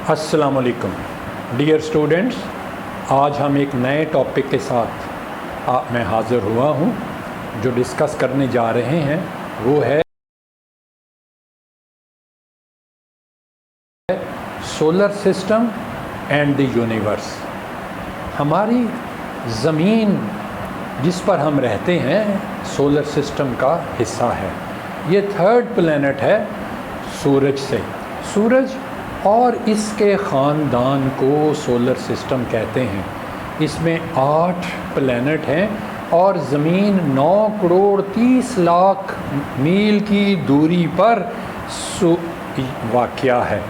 السلام علیکم dear students, آج ہم ایک نئے ٹاپک کے ساتھ میں حاضر ہوا ہوں۔ جو ڈسکس کرنے جا رہے ہیں وہ ہے solar system and the universe. ہماری زمین جس پر ہم رہتے ہیں سولر سسٹم کا حصہ ہے۔ یہ تھرڈ پلینٹ ہے سورج سے۔ سورج اور اس کے خاندان کو سولر سسٹم کہتے ہیں۔ اس میں 8 پلینٹ ہیں اور زمین 9 کروڑ 30 لاکھ میل کی دوری پر واقع ہے۔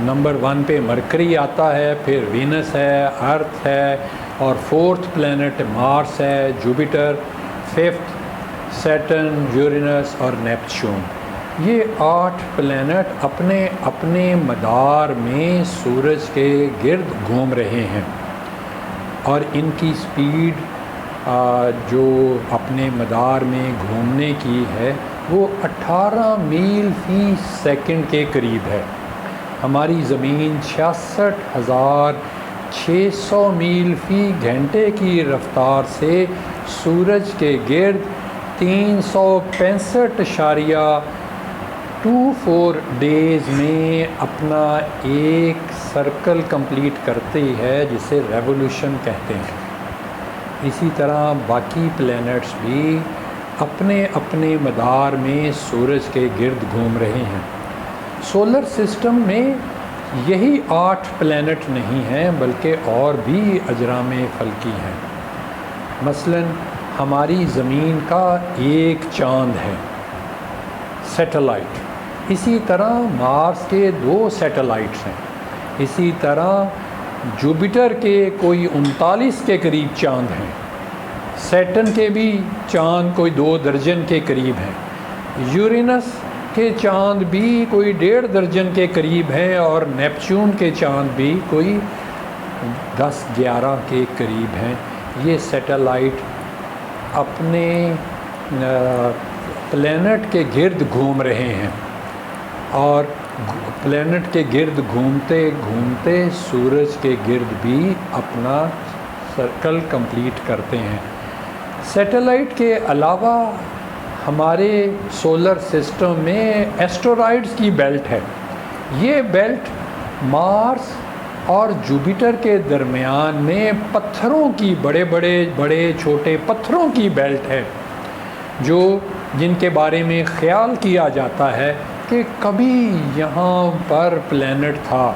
نمبر 1 پہ مرکری آتا ہے، پھر وینس ہے، ارتھ ہے، اور 4تھ پلینٹ مارس ہے، جوپیٹر، 5تھ سیٹرن، یورینس اور نیپچون۔ یہ 8 پلینٹ اپنے اپنے مدار میں سورج کے گرد گھوم رہے ہیں، اور ان کی سپیڈ جو اپنے مدار میں گھومنے کی ہے وہ 18 میل فی سیکنڈ کے قریب ہے۔ ہماری زمین 66,600 میل فی گھنٹے کی رفتار سے سورج کے گرد 365.24 ڈیز میں اپنا ایک سرکل کمپلیٹ کرتی ہے، جسے ریولیوشن کہتے ہیں۔ اسی طرح باقی پلینٹس بھی اپنے اپنے مدار میں سورج کے گرد گھوم رہے ہیں۔ سولر سسٹم میں یہی 8 پلینٹ نہیں ہیں بلکہ اور بھی اجرام فلکی ہیں۔ مثلاً ہماری زمین کا ایک چاند ہے، سیٹلائٹ۔ اسی طرح مارس کے 2 سیٹلائٹس ہیں۔ اسی طرح جوپیٹر کے کوئی 39 کے قریب چاند ہیں۔ سیٹرن کے بھی چاند کوئی 2 درجن کے قریب ہیں۔ یورینس کے چاند بھی کوئی 1.5 درجن کے قریب ہیں، اور نیپچون کے چاند بھی کوئی 10-11 کے قریب ہیں۔ یہ سیٹلائٹ اپنے پلینٹ کے گرد گھوم رہے ہیں، اور پلینٹ کے گرد گھومتے گھومتے سورج کے گرد بھی اپنا سرکل کمپلیٹ کرتے ہیں۔ سیٹلائٹ کے علاوہ ہمارے سولر سسٹم میں ایسٹرائڈز کی بیلٹ ہے۔ یہ بیلٹ مارس اور جوپیٹر کے درمیان میں پتھروں کی بڑے چھوٹے پتھروں کی بیلٹ ہے، جن کے بارے میں خیال کیا جاتا ہے کہ کبھی یہاں پر پلینٹ تھا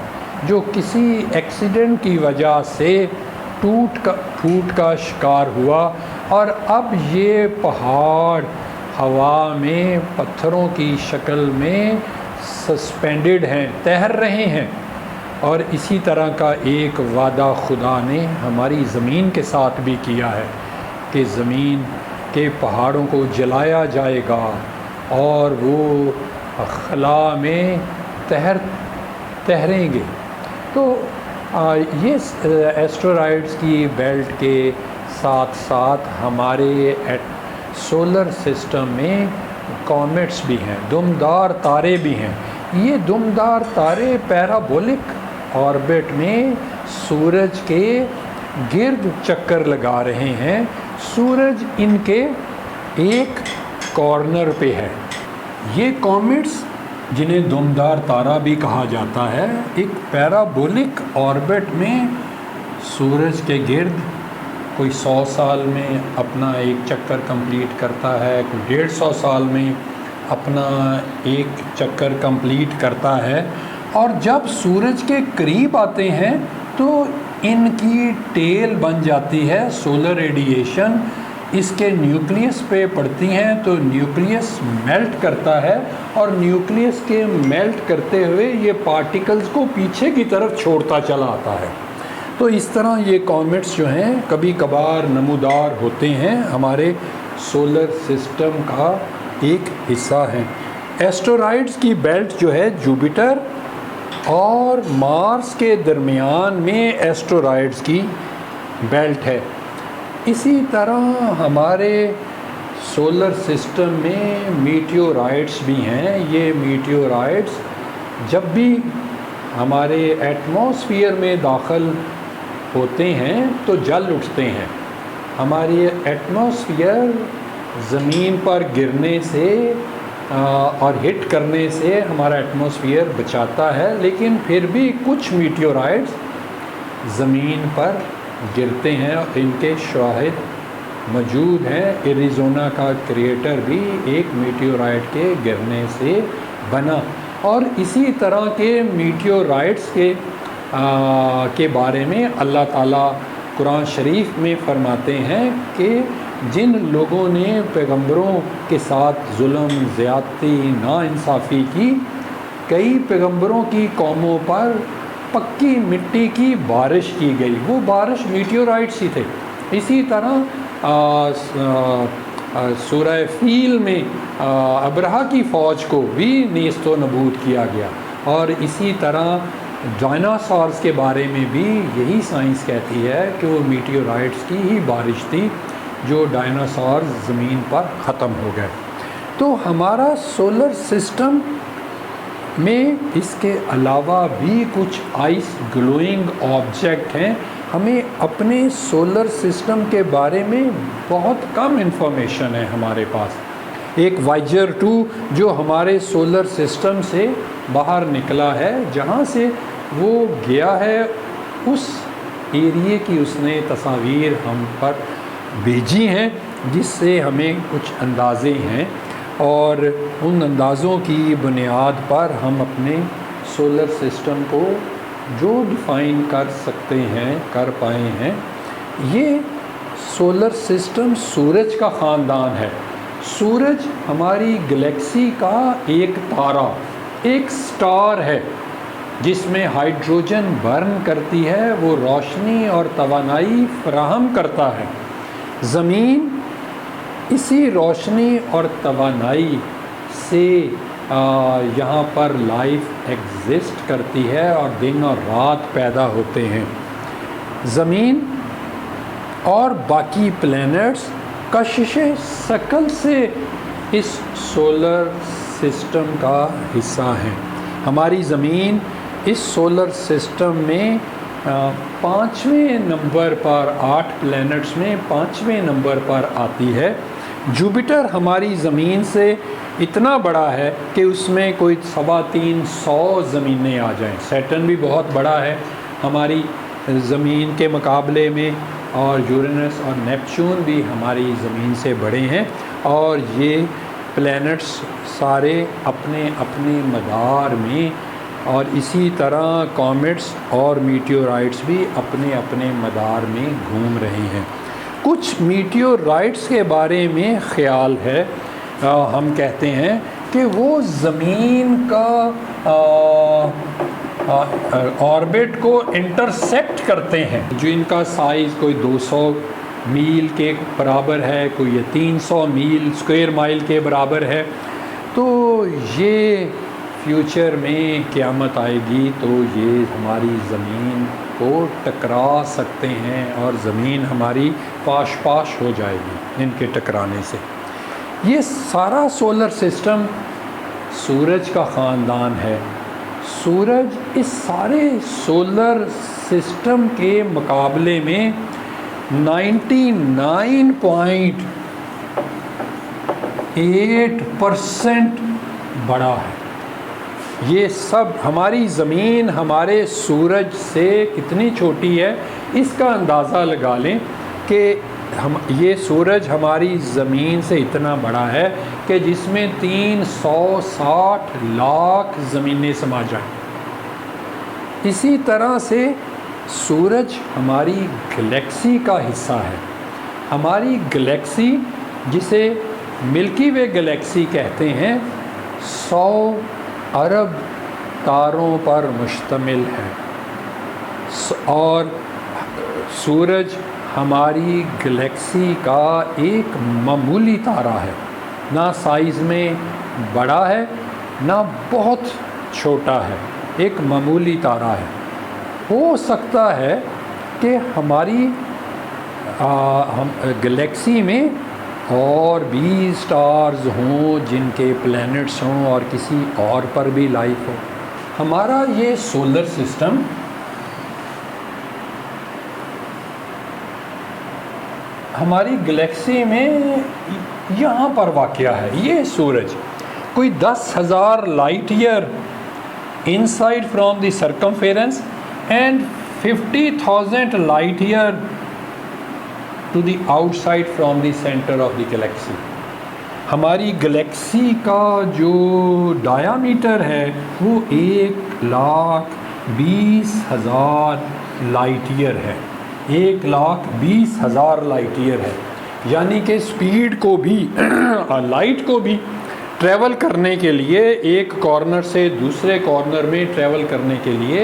جو کسی ایکسیڈنٹ کی وجہ سے ٹوٹ کا شکار ہوا، اور اب یہ پہاڑ ہوا میں پتھروں کی شکل میں سسپینڈڈ ہیں، تیر رہے ہیں۔ اور اسی طرح کا ایک وعدہ خدا نے ہماری زمین کے ساتھ بھی کیا ہے کہ زمین کے پہاڑوں کو جلایا جائے گا اور وہ خلا میں تیریں گے۔ تو یہ ایسٹرائڈز کی بیلٹ کے ساتھ ساتھ ہمارے سولر سسٹم میں کومیٹس بھی ہیں، دمدار تارے بھی ہیں۔ یہ دمدار تارے پیرابولک آربٹ میں سورج کے گرد چکر لگا رہے ہیں۔ سورج ان کے ایک کارنر پہ ہے۔ یہ کومیٹس، جنہیں دمدار تارہ بھی کہا جاتا ہے، ایک پیرابولک آربٹ میں سورج کے گرد کوئی 100 سال میں اپنا ایک چکر کمپلیٹ کرتا ہے، کوئی 150 سال میں اپنا ایک چکر کمپلیٹ کرتا ہے، اور جب سورج کے قریب آتے ہیں تو ان کی ٹیل بن جاتی ہے۔ سولر ریڈیشن اس کے نیوکلیس پہ پڑتی ہیں تو نیوکلیس میلٹ کرتا ہے، اور نیوکلیس کے میلٹ کرتے ہوئے یہ پارٹیکلز کو پیچھے کی طرف چھوڑتا چلا آتا ہے۔ تو اس طرح یہ کومیٹس جو ہیں کبھی کبھار نمودار ہوتے ہیں، ہمارے سولر سسٹم کا ایک حصہ ہیں۔ ایسٹرائڈز کی بیلٹ جو ہے جوپیٹر اور مارس کے درمیان میں ایسٹرائڈز کی بیلٹ ہے۔ اسی طرح ہمارے سولر سسٹم میں میٹیورائٹس بھی ہیں۔ یہ میٹیورائٹس جب بھی ہمارے ایٹماسفیئر میں داخل ہوتے ہیں تو جل اٹھتے ہیں. ہماری ایٹماسفیئر زمین پر گرنے سے اور ہٹ کرنے سے ہمارا ایٹماسفیئر بچاتا ہے، لیکن پھر بھی کچھ میٹیورائٹس زمین پر گرتے ہیں اور ان کے شواہد موجود ہیں. ایریزونا کا کریٹر بھی ایک میٹیورائٹ کے گرنے سے بنا. اور اسی طرح کے میٹیورائٹس کے بارے میں اللہ تعالیٰ قرآن شریف میں فرماتے ہیں کہ جن لوگوں نے پیغمبروں کے ساتھ ظلم، زیادتی، ناانصافی کی، کئی پیغمبروں کی قوموں پر پکی مٹی کی بارش کی گئی. وہ بارش میٹیورائٹس ہی تھے. اسی طرح سورہ فیل میں ابرہہ کی فوج کو بھی نیست و نبود کیا گیا. اور اسی طرح ڈائناسورس کے بارے میں بھی یہی سائنس کہتی ہے کہ وہ میٹیورائٹس کی ہی بارش تھی جو ڈائناسورس زمین پر ختم ہو گئے. تو ہمارا سولر سسٹم میں اس کے علاوہ بھی کچھ آئس گلوئنگ آبجیکٹ ہیں. ہمیں اپنے سولر سسٹم کے بارے میں بہت کم انفارمیشن ہے ہمارے پاس. ایک وائجر 2 جو ہمارے سولر سسٹم سے باہر نکلا ہے، جہاں سے وہ گیا ہے، اس ایریے کی اس نے تصاویر ہم پر بھیجی ہیں، جس سے ہمیں کچھ اندازے ہیں، اور ان اندازوں کی بنیاد پر ہم اپنے سولر سسٹم کو جو ڈیفائن کر سکتے ہیں، کر پائے ہیں. یہ سولر سسٹم سورج کا خاندان ہے. سورج ہماری گلیکسی کا ایک تارہ، ایک سٹار ہے جس میں ہائیڈروجن برن کرتی ہے، وہ روشنی اور توانائی فراہم کرتا ہے. زمین اسی روشنی اور توانائی سے یہاں پر لائف ایگزسٹ کرتی ہے اور دن اور رات پیدا ہوتے ہیں. زمین اور باقی پلینٹس کشش ثقل سے اس سولر سسٹم کا حصہ ہیں. ہماری زمین اس سولر سسٹم میں 5ویں نمبر پر، 8 پلینٹس میں 5ویں نمبر پر آتی ہے. جوپیٹر ہماری زمین سے اتنا بڑا ہے کہ اس میں کوئی 350 زمینیں آ جائیں. سیٹرن بھی بہت بڑا ہے ہماری زمین کے مقابلے میں، اور یورینس اور نیپچون بھی ہماری زمین سے بڑے ہیں. اور یہ پلینٹس سارے اپنے اپنے مدار میں، اور اسی طرح کومیٹس اور میٹیورائٹس بھی اپنے اپنے مدار میں گھوم رہے ہیں. کچھ میٹیورائٹس کے بارے میں خیال ہے، ہم کہتے ہیں کہ وہ زمین کا آربٹ کو انٹرسیکٹ کرتے ہیں، جو ان کا سائز کوئی 200 میل کے برابر ہے، کوئی 300 میل اسکوائر مائل کے برابر ہے. تو یہ فیوچر میں قیامت آئے گی تو یہ ہماری زمین کو ٹکرا سکتے ہیں، اور زمین ہماری پاش پاش ہو جائے گی ان کے ٹکرانے سے. یہ سارا سولر سسٹم سورج کا خاندان ہے. سورج اس سارے سولر سسٹم کے مقابلے میں 99.8% بڑا ہے. یہ سب ہماری زمین ہمارے سورج سے کتنی چھوٹی ہے، اس کا اندازہ لگا لیں کہ یہ سورج ہماری زمین سے اتنا بڑا ہے کہ جس میں 360 لاکھ زمینیں سما جائیں. اسی طرح سے سورج ہماری گلیکسی کا حصہ ہے. ہماری گلیکسی، جسے ملکی وے گلیکسی کہتے ہیں، 100 ارب تاروں پر مشتمل ہے. اور سورج ہماری گلیکسی کا ایک معمولی تارہ ہے، نہ سائز میں بڑا ہے نہ بہت چھوٹا ہے، ایک معمولی تارہ ہے. ہو سکتا ہے کہ ہماری گلیکسی میں اور بھی سٹارز ہوں جن کے پلینٹس ہوں اور کسی اور پر بھی لائف ہو. ہمارا یہ سولر سسٹم ہماری گلیکسی میں یہاں پر واقع ہے. یہ سورج کوئی 10,000 light year inside from the circumference and 50,000 light year to the outside from the center of the galaxy. ہماری گلیکسی کا جو ڈایامیٹر ہے وہ 1,20,000 لائٹ ایئر ہے. 1,20,000 لائٹ ایئر ہے. یعنی کہ سپیڈ کو بھی لائٹ کو بھی ٹریول کرنے کے لیے ایک کارنر سے دوسرے کارنر میں ٹریول کرنے کے لیے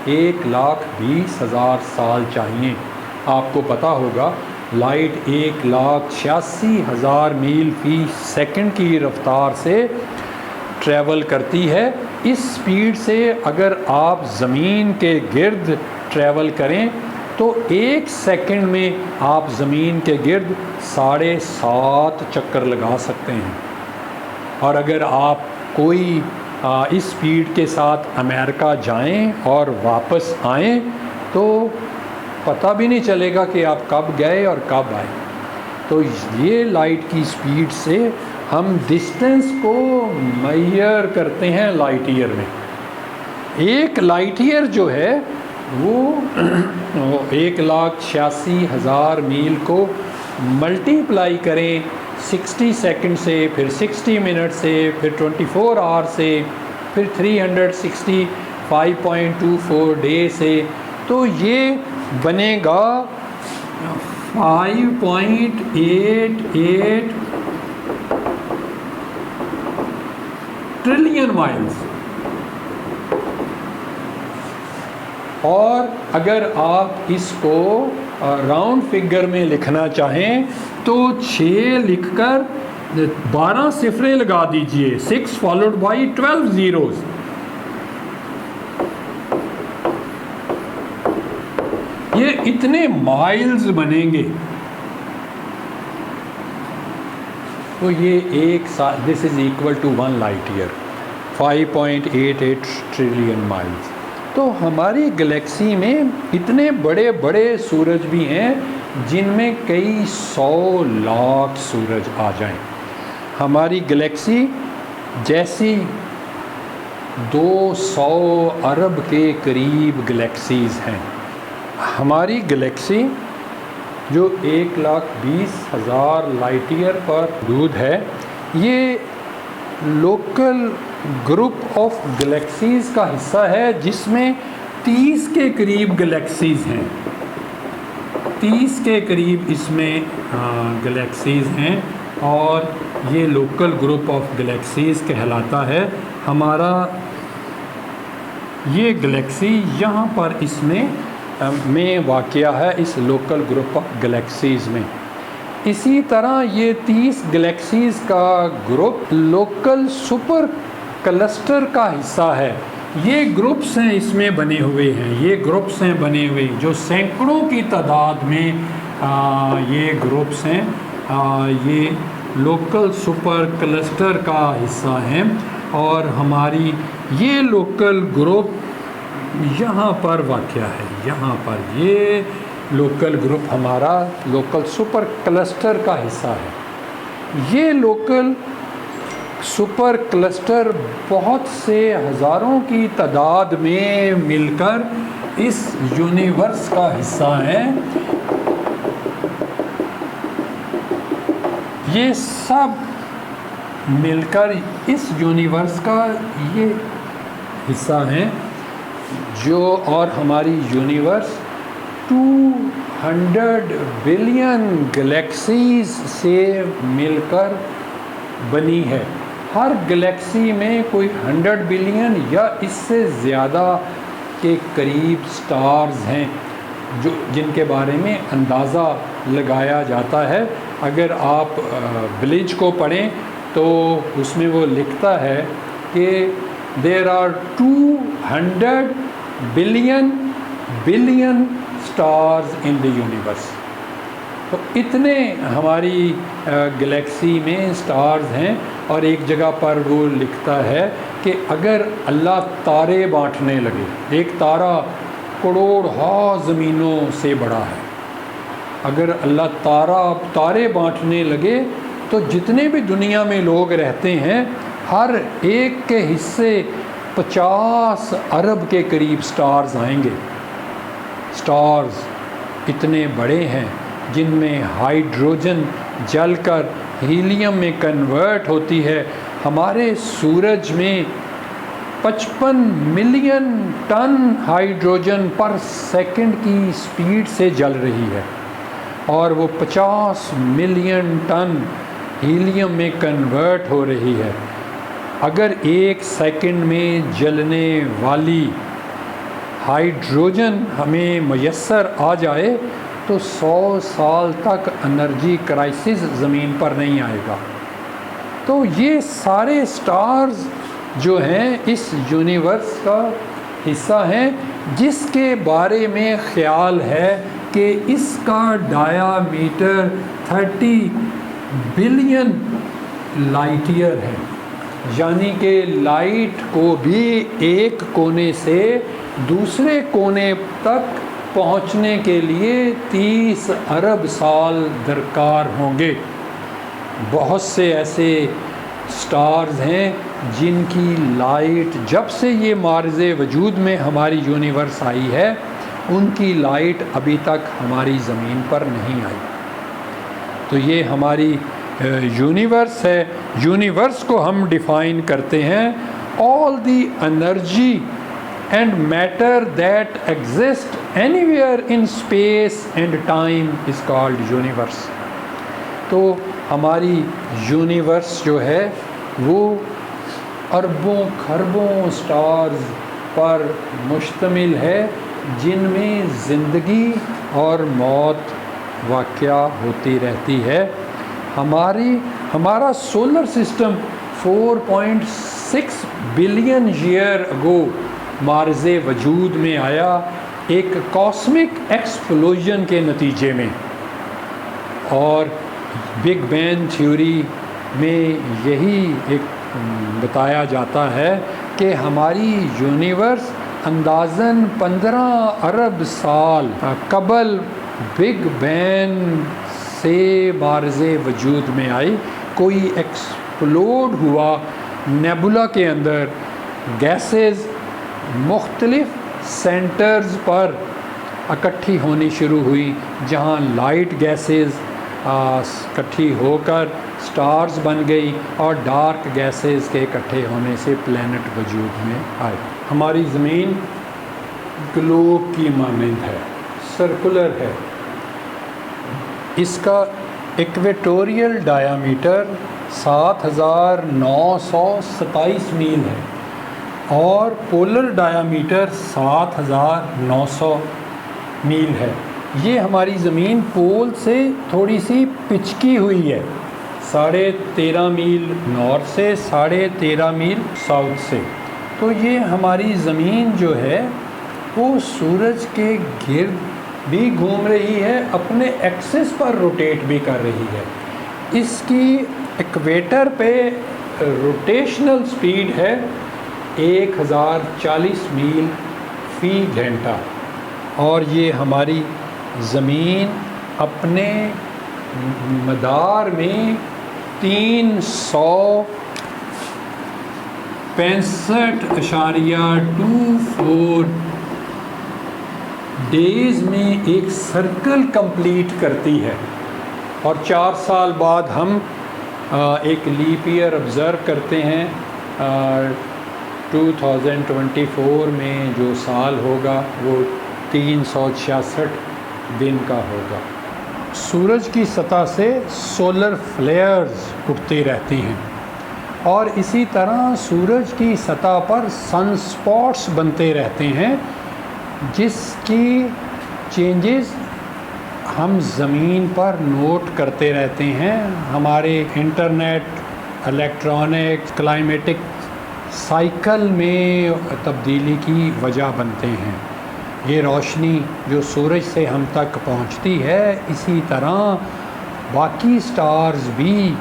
1,20,000 سال چاہیے. آپ کو پتہ ہوگا لائٹ 1,86,000 میل فی سیکنڈ کی رفتار سے ٹریول کرتی ہے. اس سپیڈ سے اگر آپ زمین کے گرد ٹریول کریں تو 1 سیکنڈ میں آپ زمین کے گرد 7.5 چکر لگا سکتے ہیں. اور اگر آپ کوئی اس سپیڈ کے ساتھ امریکہ جائیں اور واپس آئیں تو پتہ بھی نہیں چلے گا کہ آپ کب گئے اور کب آئے. تو یہ لائٹ کی سپیڈ سے ہم ڈسٹینس کو میئر کرتے ہیں لائٹ ایئر میں. ایک لائٹ ایئر جو ہے وہ 1,86,000 میل کو ملٹیپلائی کریں 60 سیکنڈ سے, پھر 60 منٹ سے, پھر 24 آور سے, پھر 365.24 ڈے سے, تو یہ بنے گا 5.88 ٹریلین مائلز. اور اگر آپ اس کو راؤنڈ فگر میں لکھنا چاہیں تو 6 لکھ کر 12 صفریں لگا دیجئے, 6 فالوڈ بائی 12 زیروز. یہ اتنے مائلز بنیں گے. تو یہ ایک سال, this is equal to 1 light year, 5.88 trillion miles. تو ہماری گلیکسی میں اتنے بڑے بڑے سورج بھی ہیں جن میں کئی 100 لاکھ سورج آ جائیں. ہماری گلیکسی جیسی 200 ارب کے قریب گلیکسیز ہیں. ہماری گلیکسی جو 1,20,000 لائٹ ایئر پر محدود ہے, یہ لوکل گروپ آف گلیکسیز کا حصہ ہے جس میں 30 کے قریب گلیکسیز ہیں. 30 کے قریب اس میں گلیکسیز ہیں اور یہ لوکل گروپ آف گلیکسیز کہلاتا ہے. ہمارا یہ گلیکسی یہاں پر اس میں واقع ہے, اس لوکل گروپ آف گلیکسیز میں. اسی طرح یہ 30 گلیکسیز کا گروپ لوکل سپر کلسٹر کا حصہ ہے. یہ گروپس ہیں اس میں بنے ہوئے ہیں, یہ گروپس ہیں بنے ہوئے جو سینکڑوں کی تعداد میں یہ گروپس ہیں. یہ لوکل سپر کلسٹر کا حصہ ہیں اور ہماری یہ لوکل گروپ یہاں پر واقع ہے. یہاں پر یہ لوکل گروپ ہمارا لوکل سپر کلسٹر کا حصہ ہے. یہ لوکل سپر کلسٹر بہت سے ہزاروں کی تعداد میں مل کر اس یونیورس کا حصہ ہیں. یہ سب مل کر اس یونیورس کا یہ حصہ ہیں جو, اور ہماری یونیورس 200 بلین گلیکسیز سے مل کر بنی ہے. ہر گلیکسی میں کوئی 100 بلین یا اس سے زیادہ کے قریب سٹارز ہیں جو جن کے بارے میں اندازہ لگایا جاتا ہے. اگر آپ بلیج کو پڑھیں تو اس میں وہ لکھتا ہے کہ there are 200 billion stars in the universe. تو اتنے ہماری گلیکسی میں سٹارز ہیں. اور ایک جگہ پر وہ لکھتا ہے کہ اگر اللہ تارے بانٹنے لگے، ایک تارا کروڑ ہا زمینوں سے بڑا ہے، اگر اللہ تارے بانٹنے لگے تو جتنے بھی دنیا میں لوگ رہتے ہیں ہر ایک کے حصے 50 ارب کے قریب سٹارز آئیں گے۔ سٹارز اتنے بڑے ہیں جن میں ہائیڈروجن جل کر ہیلیم میں کنورٹ ہوتی ہے۔ ہمارے سورج میں 55 million ton hydrogen per second کی سپیڈ سے جل رہی ہے، اور وہ 50 ملین ٹن ہیلیم میں کنورٹ ہو رہی ہے۔ اگر ایک سیکنڈ میں جلنے والی ہائیڈروجن ہمیں میسر آ جائے تو 100 سال تک انرجی کرائسس زمین پر نہیں آئے گا۔ تو یہ سارے سٹارز جو ہیں اس یونیورس کا حصہ ہیں، جس کے بارے میں خیال ہے کہ اس کا dia metre 30 billion light year ہے، یعنی کہ لائٹ کو بھی ایک کونے سے دوسرے کونے تک پہنچنے کے لیے 30 ارب سال درکار ہوں گے۔ بہت سے ایسے سٹارز ہیں جن کی لائٹ جب سے یہ معرض وجود میں ہماری یونیورس آئی ہے ان کی لائٹ ابھی تک ہماری زمین پر نہیں آئی۔ تو یہ ہماری یونیورس ہے۔ یونیورس کو ہم ڈیفائن کرتے ہیں all the energy and matter that exist anywhere in space and time is called universe۔ تو ہماری یونیورس جو ہے وہ اربوں کھربوں سٹارز پر مشتمل ہے، جن میں زندگی اور موت واقعہ ہوتی رہتی ہے۔ ہمارا سولر سسٹم 4.6 بلین ایئر اگو معرض وجود میں آیا ایک کاسمک ایکسپلوژن کے نتیجے میں، اور بگ بینگ تھیوری میں یہی ایک بتایا جاتا ہے کہ ہماری یونیورس اندازاً 15 ارب سال قبل بگ بینگ سے معرض وجود میں آئی۔ کوئی ایکسپلوڈ ہوا، نیبولا کے اندر گیسز مختلف سینٹرز پر اکٹھی ہونی شروع ہوئی، جہاں لائٹ گیسز اکٹھی ہو کر سٹارز بن گئی، اور ڈارک گیسز کے اکٹھے ہونے سے پلینٹ وجود میں آئے۔ ہماری زمین گلوب کی مانند ہے، سرکولر ہے۔ اس کا ایکویٹوریل ڈایا میٹر 7927 میل ہے، اور پولر ڈایا میٹر 7900 میل ہے۔ یہ ہماری زمین پول سے تھوڑی سی پچکی ہوئی ہے، 13.5 میل نارتھ سے، 13.5 میل ساؤتھ سے۔ تو یہ ہماری زمین جو ہے وہ سورج کے گرد بھی گھوم رہی ہے، اپنے ایکسس پر روٹیٹ بھی کر رہی ہے۔ اس کی ایکویٹر پہ روٹیشنل سپیڈ ہے 1040 میل فی گھنٹہ، اور یہ ہماری زمین اپنے مدار میں 365.24 ڈیز میں ایک سرکل کمپلیٹ کرتی ہے، اور 4 سال بعد ہم ایک لیپ ایئر آبزرو کرتے ہیں۔ 2024 میں جو سال ہوگا وہ 366 دن کا ہوگا۔ سورج کی سطح سے سولر فلیئرز اٹھتے رہتے ہیں، اور اسی طرح سورج کی سطح پر سن سپاٹس بنتے رہتے ہیں، جس کی چینجز ہم زمین پر نوٹ کرتے رہتے ہیں۔ ہمارے انٹرنیٹ، الیکٹرانکس، کلائمیٹک سائیکل میں تبدیلی کی وجہ بنتے ہیں۔ یہ روشنی جو سورج سے ہم تک پہنچتی ہے، اسی طرح باقی سٹارز بھی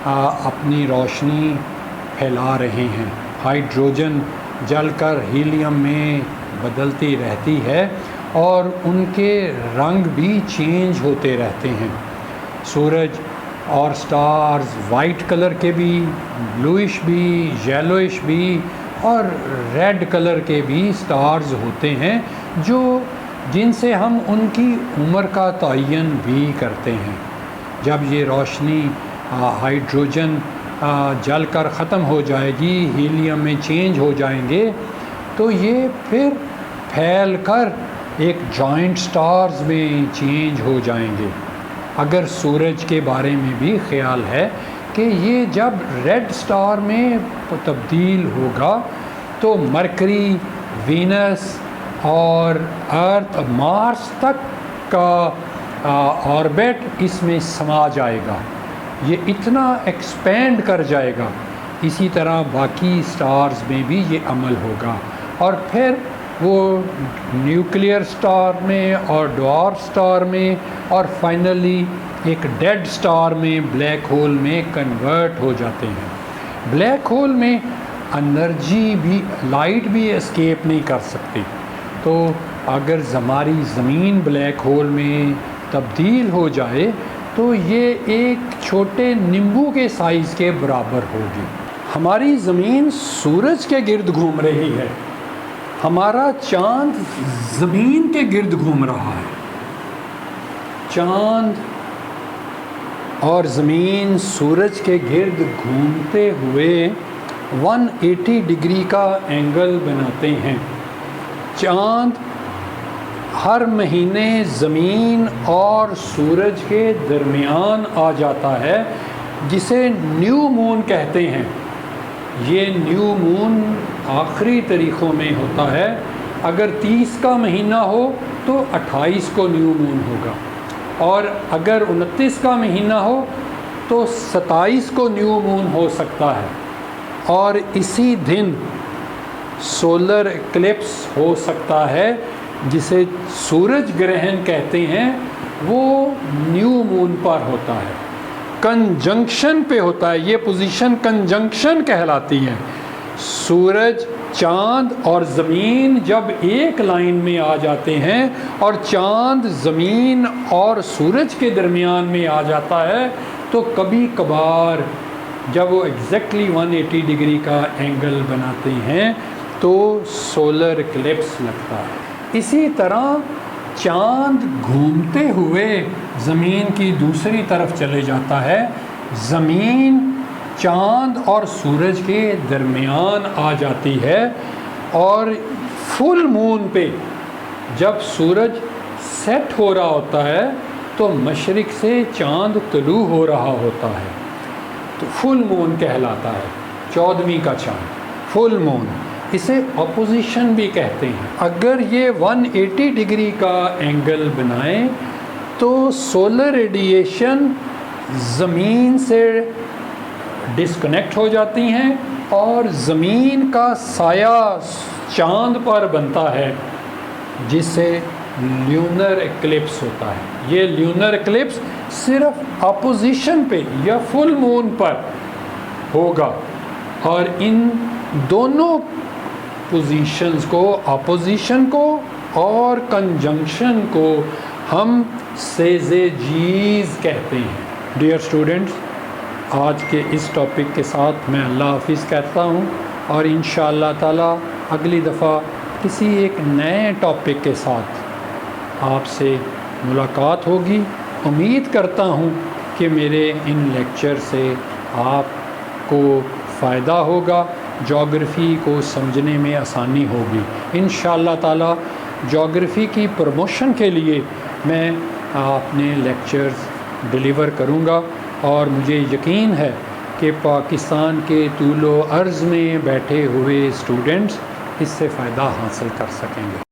اپنی روشنی پھیلا رہے ہیں. ہائیڈروجن جل کر ہیلیم میں بدلتی رہتی ہے اور ان کے رنگ بھی چینج ہوتے رہتے ہیں. سورج اور سٹارز وائٹ کلر کے بھی، بلوئش بھی، یلوئش بھی اور ریڈ کلر کے بھی سٹارز ہوتے ہیں جن سے ہم ان کی عمر کا تعین بھی کرتے ہیں. جب یہ روشنی ہائیڈروجن جل کر ختم ہو جائے گی، ہیلیم میں چینج ہو جائیں گے، تو یہ پھر پھیل کر ایک جوائنٹ سٹارز میں چینج ہو جائیں گے. اگر سورج کے بارے میں بھی خیال ہے کہ یہ جب ریڈ سٹار میں تبدیل ہوگا تو مرکری، وینس اور ارتھ، مارس تک کا آربٹ اس میں سما جائے گا، یہ اتنا ایکسپینڈ کر جائے گا. اسی طرح باقی سٹارز میں بھی یہ عمل ہوگا اور پھر وہ نیوکلیئر سٹار میں اور ڈوارف سٹار میں اور فائنلی ایک ڈیڈ سٹار میں، بلیک ہول میں کنورٹ ہو جاتے ہیں. بلیک ہول میں انرجی بھی، لائٹ بھی اسکیپ نہیں کر سکتی. تو اگر ہماری زمین بلیک ہول میں تبدیل ہو جائے تو یہ ایک چھوٹے نیمبو کے سائز کے برابر ہوگی. ہماری زمین سورج کے گرد گھوم رہی ہے، ہمارا چاند زمین کے گرد گھوم رہا ہے. چاند اور زمین سورج کے گرد گھومتے ہوئے 180 ڈگری کا اینگل بناتے ہیں. چاند ہر مہینے زمین اور سورج کے درمیان آ جاتا ہے، جسے نیو مون کہتے ہیں. یہ نیو مون آخری تاریخوں میں ہوتا ہے. اگر 30 کا مہینہ ہو تو 28 کو نیو مون ہوگا، اور اگر 29 کا مہینہ ہو تو 27 کو نیو مون ہو سکتا ہے. اور اسی دن سولر ایکلپس ہو سکتا ہے، جسے سورج گرہن کہتے ہیں. وہ نیو مون پر ہوتا ہے، کنجنکشن پہ ہوتا ہے. یہ پوزیشن کنجنکشن کہلاتی ہے. سورج، چاند اور زمین جب ایک لائن میں آ جاتے ہیں اور چاند زمین اور سورج کے درمیان میں آ جاتا ہے تو کبھی کبھار جب وہ ایگزیکٹلی 180 ڈگری کا اینگل بناتے ہیں تو سولر ایکلپس لگتا ہے. اسی طرح چاند گھومتے ہوئے زمین کی دوسری طرف چلے جاتا ہے. زمین چاند اور سورج کے درمیان آ جاتی ہے، اور فل مون پہ جب سورج سیٹ ہو رہا ہوتا ہے تو مشرق سے چاند طلوع ہو رہا ہوتا ہے، تو فل مون کہلاتا ہے. 14ویں کا چاند فل مون، اسے اپوزیشن بھی کہتے ہیں. اگر یہ 180 ڈگری کا اینگل بنائیں تو سولر ریڈیشن زمین سے ڈسکنیکٹ ہو جاتی ہیں اور زمین کا سایہ چاند پر بنتا ہے، جس سے لیونر ایکلپس ہوتا ہے. یہ لیونر ایکلپس صرف اپوزیشن پہ یا فل مون پر ہوگا، اور ان دونوں پوزیشنز کو، اپوزیشن کو اور کنجنکشن کو، ہم سیزیجیز کہتے ہیں. ڈیئر اسٹوڈنٹس، آج کے اس ٹاپک کے ساتھ میں اللہ حافظ کہتا ہوں، اور انشاءاللہ تعالی اگلی دفعہ کسی ایک نئے ٹاپک کے ساتھ آپ سے ملاقات ہوگی. امید کرتا ہوں کہ میرے ان لیکچر سے آپ کو فائدہ ہوگا، جغرافی کو سمجھنے میں آسانی ہوگی. انشاءاللہ تعالی جغرافی کی پروموشن کے لیے میں اپنے لیکچرز ڈیلیور کروں گا، اور مجھے یقین ہے کہ پاکستان کے طول و عرض میں بیٹھے ہوئے اسٹوڈنٹس اس سے فائدہ حاصل کر سکیں گے.